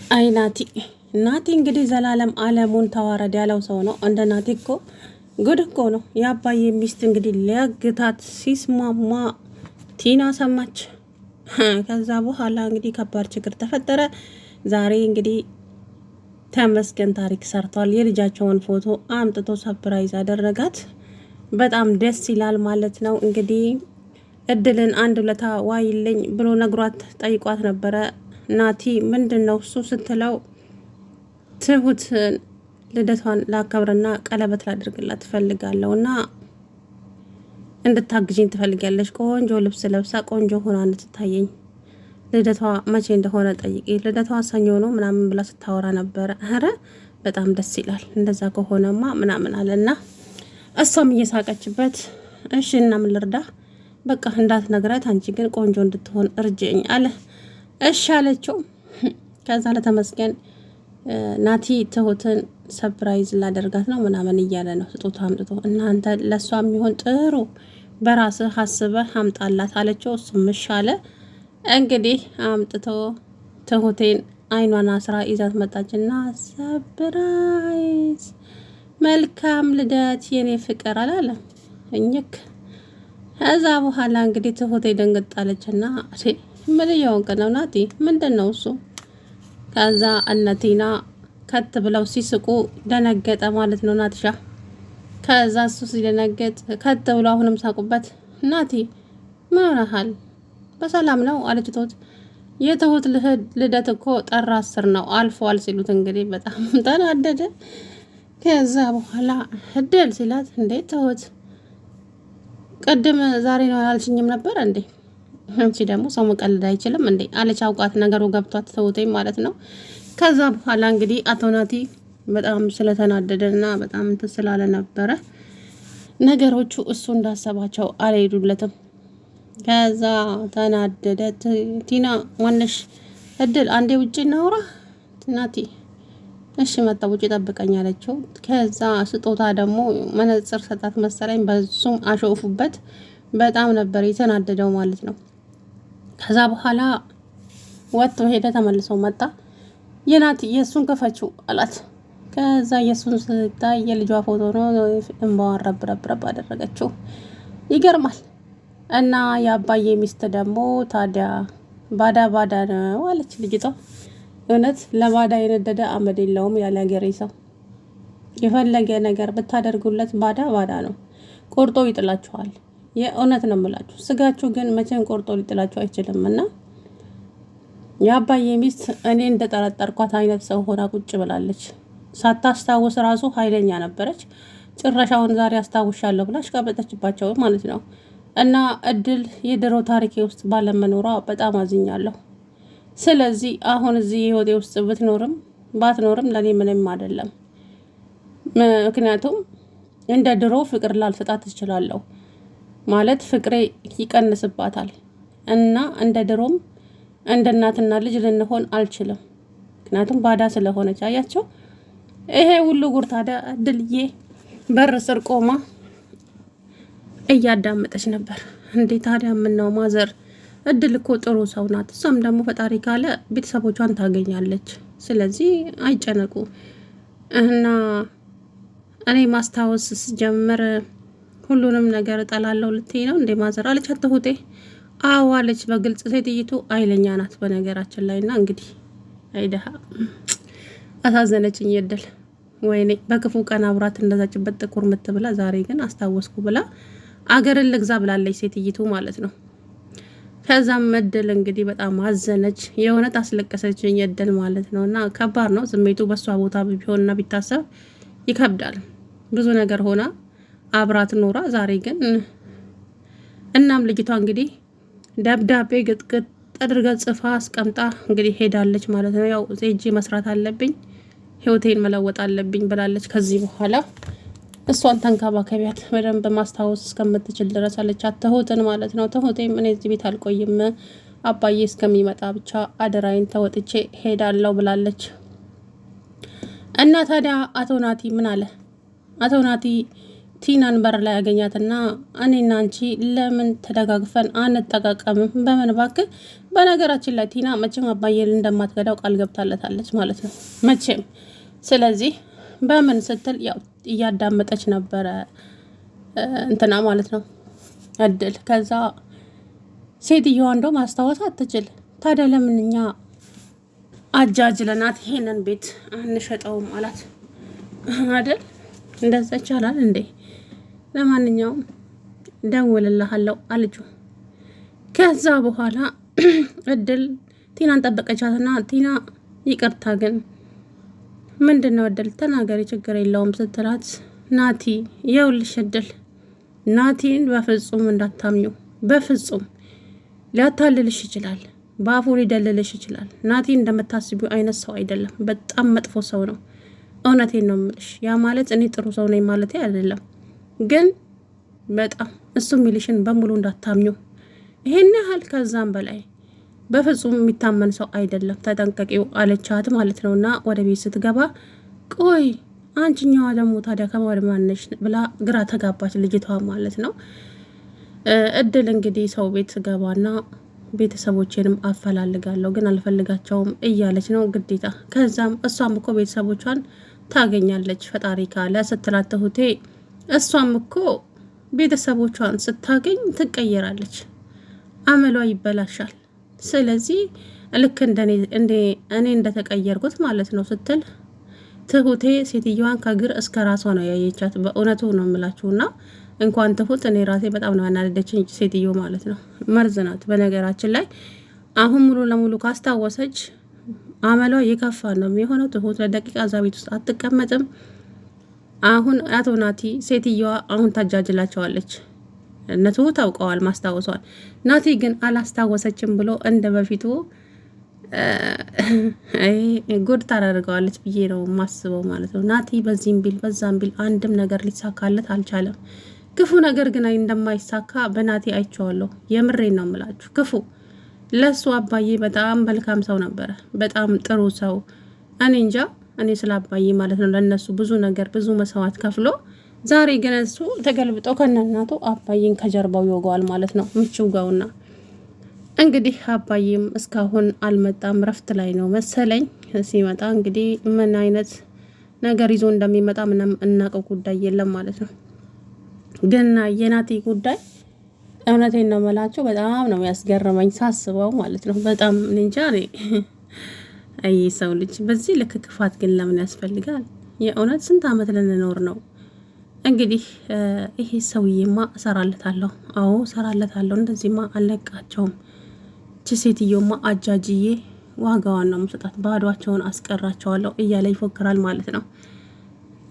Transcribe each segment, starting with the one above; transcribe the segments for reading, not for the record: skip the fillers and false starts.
አይ ናቲ እንግዲህ ዘላለም አለሙን ተዋረድ ያለው ሰው ነው። እንደ ናቲ እኮ ጉድ እኮ ነው። የአባዬ ሚስት እንግዲህ ሊያግታት ሲስማማ ቲና ሰማች። ከዛ በኋላ እንግዲህ ከባድ ችግር ተፈጠረ። ዛሬ እንግዲህ ተመስገን ታሪክ ሰርቷል። የልጃቸውን ፎቶ አምጥቶ ሰፕራይዝ አደረጋት። በጣም ደስ ይላል ማለት ነው። እንግዲህ እድልን አንድ ውለታ ዋይልኝ ብሎ ነግሯት ጠይቋት ነበረ። ናቲ ምንድን ነው እሱ ስትለው ትሁት ልደቷን ላከብርና ቀለበት ላድርግላት ትፈልጋለሁ እና እንድታግዥኝ ትፈልጊያለሽ። ቆንጆ ልብስ ለብሳ ቆንጆ ሆና እንድትታየኝ ልደቷ መቼ እንደሆነ ጠይቂ። ልደቷ ሰኞ ነው ምናምን ብላ ስታወራ ነበረ። ኧረ በጣም ደስ ይላል እንደዛ ከሆነማ ምናምን አለና እሷም እየሳቀችበት እሺ እና ምን ልርዳ በቃ እንዳትነግራት አንቺ ግን ቆንጆ እንድትሆን እርጅኝ አለ። እሺ አለችው። ከዛ ለተመስገን ናቲ ትሁትን ሰፕራይዝ ላደርጋት ነው ምናምን እያለ ነው። ስጦታ አምጥቶ እናንተ ለሷ የሚሆን ጥሩ በራስህ አስበህ አምጣላት አለችው። እሱም እሺ አለ። እንግዲህ አምጥቶ ትሁቴን አይኗን አስራ ይዛት መጣችና ሰፕራይዝ መልካም ልደት የኔ ፍቅር አላለ እኝክ። ከዛ በኋላ እንግዲህ ትሁቴ ደንግጣለችና ምን እየሆንክ ነው ናቲ? ምንድን ነው እሱ? ከዛ እነቲና ከት ብለው ሲስቁ ደነገጠ ማለት ነው ናትሻ። ከዛ እሱ ሲደነገጥ ከት ብለው አሁንም ሳቁበት። ናቲ ምን ሆነሃል? በሰላም ነው አለች ትሁት። የትሁት ልደት እኮ ጥር 10 ነው አልፏል ሲሉት እንግዲህ በጣም ተናደደ። ከዛ በኋላ እድል ሲላት እንዴ ትሁት ቅድም ዛሬ ነው አላልሽኝም ነበር እንዴ? አንቺ ደግሞ ሰው መቀለድ አይችልም እንዴ አለች። አውቃት ነገሩ ገብቷት ተውቴ ማለት ነው። ከዛ በኋላ እንግዲህ አቶ ናቲ በጣም ስለተናደደና በጣም እንትን ስላለ ነበረ ነገሮቹ እሱ እንዳሰባቸው አልሄዱለትም። ከዛ ተናደደ። ቲና ማነሽ እድል አንዴ ውጪ እናውራ ናቲ እሺ መጣ ውጪ ጠብቀኝ አለችው። ከዛ ስጦታ ደግሞ መነጽር ሰጣት መሰለኝ። በሱም አሾፉበት። በጣም ነበር የተናደደው ማለት ነው። ከዛ በኋላ ወጥቶ ሄደ። ተመልሶ መጣ። የናቲ የሱን ከፈችው አላት። ከዛ የሱን ስታይ የልጇ ፎቶ ነው። እንባዋን ረብ አደረገችው። ይገርማል። እና የአባዬ ሚስት ደግሞ ታዲያ ባዳ ነው አለች ልጅቷ። እውነት ለባዳ የነደደ አመድ የለውም ያለ ሀገሬ ሰው። የፈለገ ነገር ብታደርጉለት ባዳ ነው። ቆርጦ ይጥላችኋል። የእውነት ነው የምላችሁ። ስጋችሁ ግን መቼም ቆርጦ ሊጥላችሁ አይችልም። እና የአባዬ ሚስት እኔ እንደጠረጠርኳት አይነት ሰው ሆና ቁጭ ብላለች። ሳታስታውስ ራሱ ኃይለኛ ነበረች። ጭራሻውን ዛሬ አስታውሻለሁ ብላ አሽቃበጠችባቸው ማለት ነው። እና እድል የድሮ ታሪኬ ውስጥ ባለመኖሯ በጣም አዝኛለሁ። ስለዚህ አሁን እዚህ ህይወቴ ውስጥ ብትኖርም ባትኖርም ለኔ ምንም አይደለም። ምክንያቱም እንደ ድሮ ፍቅር ላልሰጣት እችላለሁ ማለት ፍቅሬ ይቀንስባታል እና እንደ ድሮም እንደ እናትና ልጅ ልንሆን አልችልም። ምክንያቱም ባዳ ስለሆነች አያቸው። ይሄ ሁሉ ጉር ታዲያ እድልዬ በር ስር ቆማ እያዳመጠች ነበር። እንዴ ታዲያ ምነው ማዘር እድል እኮ ጥሩ ሰው ናት። እሷም ደግሞ ፈጣሪ ካለ ቤተሰቦቿን ታገኛለች። ስለዚህ አይጨነቁ እና እኔ ማስታወስ ስጀምር ሁሉንም ነገር እጠላለሁ ልትይ ነው እንዴ ማዘር አለች ትሁቴ። አዎ አለች በግልጽ። ሴትይቱ አይለኛ ናት በነገራችን ላይ። እና እንግዲህ አይደሃ አሳዘነችኝ እድል። ወይኔ በክፉ ቀን አብራት እንደዛችበት ጥቁር ምትብላ ዛሬ ግን አስታወስኩ ብላ አገርን ልግዛ ብላለች ሴትይቱ ማለት ነው። ከዛም እድል እንግዲህ በጣም አዘነች። የእውነት አስለቀሰችኝ እድል ማለት ነው። እና ከባድ ነው ስሜቱ። በሷ ቦታ ቢሆንና ቢታሰብ ይከብዳል። ብዙ ነገር ሆና አብራት ኖራ ዛሬ ግን እናም ልጅቷ እንግዲህ ደብዳቤ ግጥግጥ አድርጋ ጽፋ አስቀምጣ እንግዲህ ሄዳለች ማለት ነው። ያው ዜጂ መስራት አለብኝ ህይወቴን መለወጥ አለብኝ ብላለች። ከዚህ በኋላ እሷን ተንከባከቢያት በደንብ ማስታወስ እስከምትችል ድረስ አለቻት ትሁትን ማለት ነው። ትሁቴም እኔ እዚህ ቤት አልቆይም አባዬ እስከሚመጣ ብቻ አደራይን ተወጥቼ ሄዳለሁ ብላለች። እና ታዲያ አቶ ናቲ ምን አለ? አቶ ናቲ ቲናን በር ላይ ያገኛትና እኔና አንቺ ለምን ተደጋግፈን አንጠቃቀምም? በምን እባክህ። በነገራችን ላይ ቲና መቼም አባዬን እንደማትገዳው ቃል ገብታለታለች ማለት ነው መቼም። ስለዚህ በምን ስትል ያው እያዳመጠች ነበረ እንትና ማለት ነው እድል። ከዛ ሴትዮዋ እንደው ማስታወስ አትችል። ታዲያ ለምን እኛ አጃጅለናት ይሄንን ቤት አንሸጠውም አላት አይደል? እንደዛ ይቻላል እንዴ? ለማንኛውም ደውልልሃለሁ አለችው። ከዛ በኋላ እድል ቲናን ጠበቀቻትና ቲና ይቅርታ ግን ምንድን ነው እድል ተናገሪ ችግር የለውም ስትላት ናቲ የውልሽ እድል ናቲን በፍጹም እንዳታምኙ፣ በፍጹም ሊያታልልሽ ይችላል፣ በአፉ ሊደልልሽ ይችላል። ናቲ እንደምታስቢው አይነት ሰው አይደለም፣ በጣም መጥፎ ሰው ነው። እውነቴን ነው የምልሽ። ያ ማለት እኔ ጥሩ ሰው ነኝ ማለት አይደለም፣ ግን በጣም እሱ የሚልሽን በሙሉ እንዳታምኙ፣ ይሄን ያህል ከዛም በላይ በፍጹም የሚታመን ሰው አይደለም፣ ተጠንቀቂው አለቻት ማለት ነው። እና ወደ ቤት ስትገባ ቆይ አንቺኛዋ ደግሞ ታዲያ ከማድማነሽ ብላ ግራ ተጋባች ልጅቷ ማለት ነው። እድል እንግዲህ ሰው ቤት ገባና ቤተሰቦቼንም አፈላልጋለሁ ግን አልፈልጋቸውም እያለች ነው ግዴታ። ከዛም እሷም እኮ ቤተሰቦቿን ታገኛለች ፈጣሪ ካለ ስትላት ትሁቴ እሷም እኮ ቤተሰቦቿን ስታገኝ ትቀየራለች፣ አመሏ ይበላሻል። ስለዚህ ልክ እኔ እንደተቀየርኩት ማለት ነው ስትል ትሁቴ ሴትዮዋን ከግር እስከ ራሷ ነው ያየቻት። በእውነቱ ነው የምላችሁና እንኳን ትሁት እኔ ራሴ በጣም ነው ያናደደችኝ ሴትዮ ማለት ነው። መርዝ ናት በነገራችን ላይ። አሁን ሙሉ ለሙሉ ካስታወሰች አመሏ የከፋ ነው የሚሆነው። ትሁት ለደቂቃ እዛ ቤት ውስጥ አትቀመጥም። አሁን አቶ ናቲ ሴትዮዋ አሁን ታጃጅላቸዋለች። እነቱ ታውቀዋል ማስታወሷል። ናቲ ግን አላስታወሰችም ብሎ እንደ በፊቱ ጉድ ታደርገዋለች ብዬ ነው ማስበው ማለት ነው። ናቲ በዚህም ቢል በዛም ቢል አንድም ነገር ሊሳካለት አልቻለም። ክፉ ነገር ግን እንደማይሳካ በናቲ አይቼዋለሁ። የምሬን ነው የምላችሁ። ክፉ ለሱ አባዬ በጣም መልካም ሰው ነበረ፣ በጣም ጥሩ ሰው። እኔ እንጃ እኔ ስለ አባዬ ማለት ነው ለነሱ ብዙ ነገር ብዙ መስዋዕት ከፍሎ ዛሬ ግን እሱ ተገልብጦ ከነናቱ አባዬን ከጀርባው ይወጋዋል ማለት ነው ምቹው ጋውና። እንግዲህ አባዬም እስካሁን አልመጣም፣ ረፍት ላይ ነው መሰለኝ። ሲመጣ እንግዲህ ምን አይነት ነገር ይዞ እንደሚመጣ ምንም እናውቀው ጉዳይ የለም ማለት ነው። ግን የናቲ ጉዳይ እውነቴን ነው የምላቸው በጣም ነው ያስገረመኝ ሳስበው ማለት ነው። በጣም እንጃ አይ ሰው ልጅ በዚህ ልክ ክፋት ግን ለምን ያስፈልጋል? የእውነት ስንት አመት ልንኖር ነው? እንግዲህ ይሄ ሰውዬማ እሰራለታለሁ፣ አዎ እሰራለታለሁ፣ እንደዚህማ አልለቃቸውም፣ እቺ ሴትዮማ አጃጅዬ ዋጋዋን ነው የምሰጣት፣ ባዷቸውን አስቀራቸዋለሁ እያለ ይፎክራል ማለት ነው።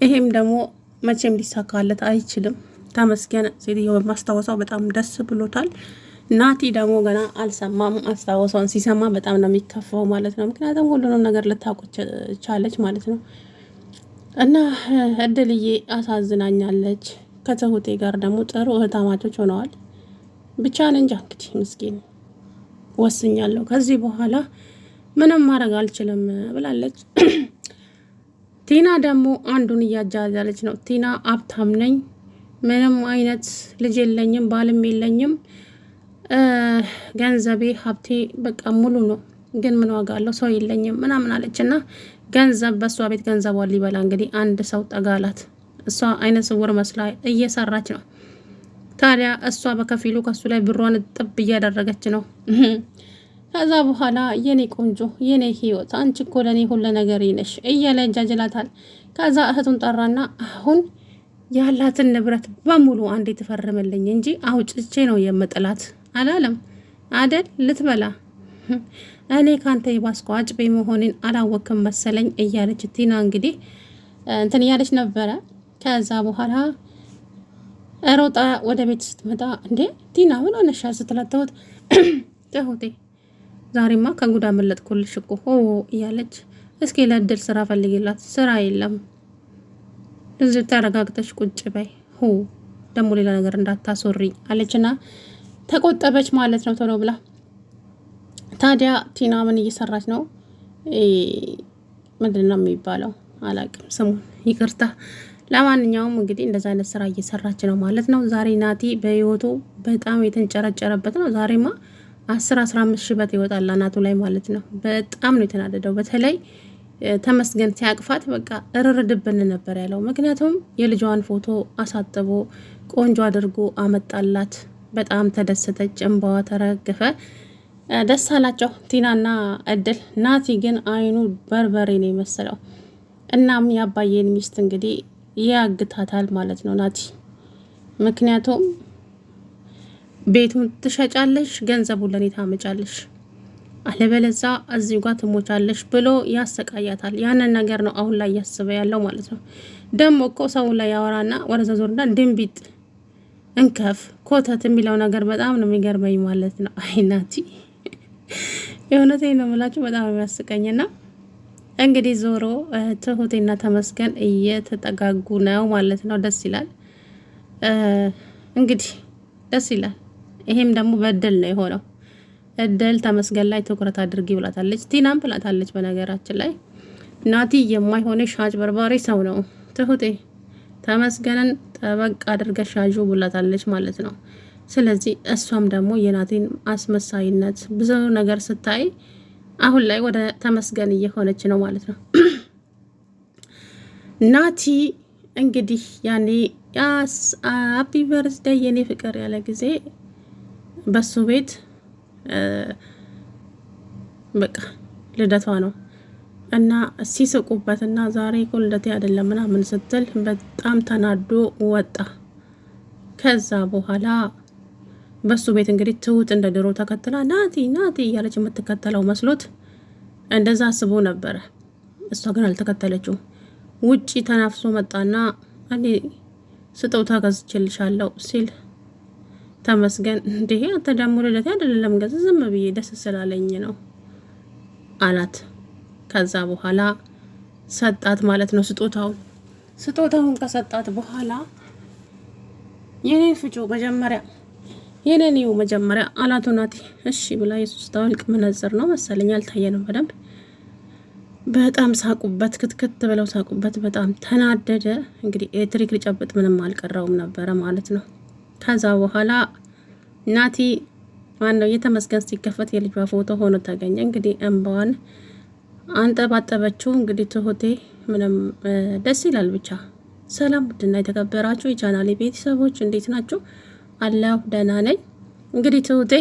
ይሄም ደግሞ መቼም ሊሳካለት አይችልም። ተመስገን ሴትዮ በማስታወሷ በጣም ደስ ብሎታል። ናቲ ደግሞ ገና አልሰማም። አስታወሷን ሲሰማ በጣም ነው የሚከፋው ማለት ነው። ምክንያቱም ሁሉንም ነገር ልታውቅ ቻለች ማለት ነው። እና እድልዬ አሳዝናኛለች። ከትሁቴ ጋር ደግሞ ጥሩ እህታማቾች ሆነዋል። ብቻ እንጃ እንግዲህ ምስኪን ወስኛለሁ፣ ከዚህ በኋላ ምንም ማድረግ አልችልም ብላለች። ቲና ደግሞ አንዱን እያጃጃለች ነው። ቲና ሀብታም ነኝ፣ ምንም አይነት ልጅ የለኝም፣ ባልም የለኝም፣ ገንዘቤ ሀብቴ በቃ ሙሉ ነው፣ ግን ምን ዋጋ አለው ሰው የለኝም ምናምን አለች። እና ገንዘብ በእሷ ቤት ገንዘቧን ሊበላ እንግዲህ አንድ ሰው ጠጋላት። እሷ አይነ ስውር መስላ እየሰራች ነው። ታዲያ እሷ በከፊሉ ከሱ ላይ ብሯን ጥብ እያደረገች ነው። ከዛ በኋላ የኔ ቆንጆ የኔ ህይወት አንቺ እኮ ለኔ ሁሉ ነገር ነሽ እያለ ጃጅላታል። ከዛ እህቱን ጠራና አሁን ያላትን ንብረት በሙሉ አንዴ ትፈርምልኝ እንጂ አውጭቼ ነው የምጥላት አላለም አደል? ልትበላ እኔ ካንተ የባስቆ አጭቤ መሆኔን አላወቅም መሰለኝ እያለች ቲና እንግዲህ እንትን እያለች ነበረ። ከዛ በኋላ ሮጣ ወደ ቤት ስትመጣ እንዴ ቲና ምን ሆነሻል ስትላት ትሁቴ ዛሬማ ከጉዳ መለጥኩልሽ እኮ እያለች እስኪ ለእድል ስራ ፈልጊላት፣ ስራ የለም እዚህ ተረጋግተሽ ቁጭ በይ፣ ደግሞ ሌላ ነገር እንዳታሶሪ አለችና ተቆጠበች ማለት ነው ቶሎ ብላ። ታዲያ ቲና ምን እየሰራች ነው? ምንድነው የሚባለው አላውቅም ስሙን ይቅርታ። ለማንኛውም እንግዲህ እንደዛ አይነት ስራ እየሰራች ነው ማለት ነው። ዛሬ ናቲ በህይወቱ በጣም የተንጨረጨረበት ነው። ዛሬማ 10-15 ሽበት ይወጣል አናቱ ላይ ማለት ነው። በጣም ነው የተናደደው። በተለይ ተመስገን ሲያቅፋት በቃ እርርድብን ነበር ያለው። ምክንያቱም የልጇን ፎቶ አሳጥቦ ቆንጆ አድርጎ አመጣላት። በጣም ተደሰተች፣ እንባዋ ተረገፈ። ደስ አላቸው ቲናና እድል። ናቲ ግን አይኑ በርበሬ ነው የመሰለው። እናም ያባዬን ሚስት እንግዲህ ያግታታል ማለት ነው ናቲ። ምክንያቱም ቤቱን ትሸጫለሽ፣ ገንዘቡን ለኔ ታመጫለሽ፣ አለበለዛ እዚሁ ጋር ትሞቻለሽ ብሎ ያሰቃያታል። ያንን ነገር ነው አሁን ላይ እያስበ ያለው ማለት ነው። ደግሞ እኮ ሰው ላይ ያወራና ወደዛ ዞርና ድንቢጥ እንከፍ ኮተት የሚለው ነገር በጣም ነው የሚገርመኝ ማለት ነው። አይ ናቲ የእውነቴን ነው የምላችሁ በጣም የሚያስቀኝና እንግዲህ ዞሮ ትሁቴና ተመስገን እየተጠጋጉ ነው ማለት ነው። ደስ ይላል እንግዲህ ደስ ይላል። ይሄም ደግሞ በእድል ነው የሆነው። እድል ተመስገን ላይ ትኩረት አድርጊ ብላታለች፣ ቲናም ብላታለች። በነገራችን ላይ ናቲ የማይሆነ ሻጭ በርባሪ ሰው ነው። ትሁቴ ተመስገንን ጠበቅ አድርገሽ ሻዡ ብላታለች ማለት ነው። ስለዚህ እሷም ደግሞ የናቲን አስመሳይነት ብዙ ነገር ስታይ አሁን ላይ ወደ ተመስገን እየሆነች ነው ማለት ነው። ናቲ እንግዲህ ያኔ ሃፒ በርዝዴይ የኔ ፍቅር ያለ ጊዜ በሱ ቤት በቃ ልደቷ ነው እና ሲስቁበትና ዛሬ እኮ ልደቴ አይደለም ምናምን ስትል በጣም ተናዶ ወጣ። ከዛ በኋላ በሱ ቤት እንግዲህ ትሁት እንደ ድሮ ተከትላ ናቲ ናቲ እያለች የምትከተለው መስሎት እንደዛ አስቦ ነበረ። እሷ ግን አልተከተለችው። ውጪ ተናፍሶ መጣና እኔ ስጦታ ገዝቼልሻለሁ ሲል ተመስገን እንዴ አንተ ደግሞ ልደቴ አይደለም ገዝ ዝም ብዬ ደስ ስላለኝ ነው አላት። ከዛ በኋላ ሰጣት ማለት ነው ስጦታውን ከሰጣት በኋላ የኔን ፍጩ መጀመሪያ የኔኒው መጀመሪያ አላቱ ናቲ እሺ ብላ የሱስ ታወልቅ መነጽር ነው መሰለኝ አልታየንም በደንብ። በጣም ሳቁበት፣ ክትክት ብለው ሳቁበት። በጣም ተናደደ። እንግዲህ ኤሌክትሪክ ሊጨብጥ ምንም አልቀረውም ነበረ ማለት ነው። ከዛ በኋላ ናቲ ማነው የተመስገን ሲከፈት የልጇ ፎቶ ሆኖ ተገኘ። እንግዲህ እንባዋን አንጠባጠበችው። እንግዲህ ትሁቴ ምንም ደስ ይላል ብቻ። ሰላም ውድና የተከበራችሁ የቻናሌ ቤተሰቦች እንዴት ናችሁ? አላሁ ደህና ነኝ። እንግዲህ ትሁቴ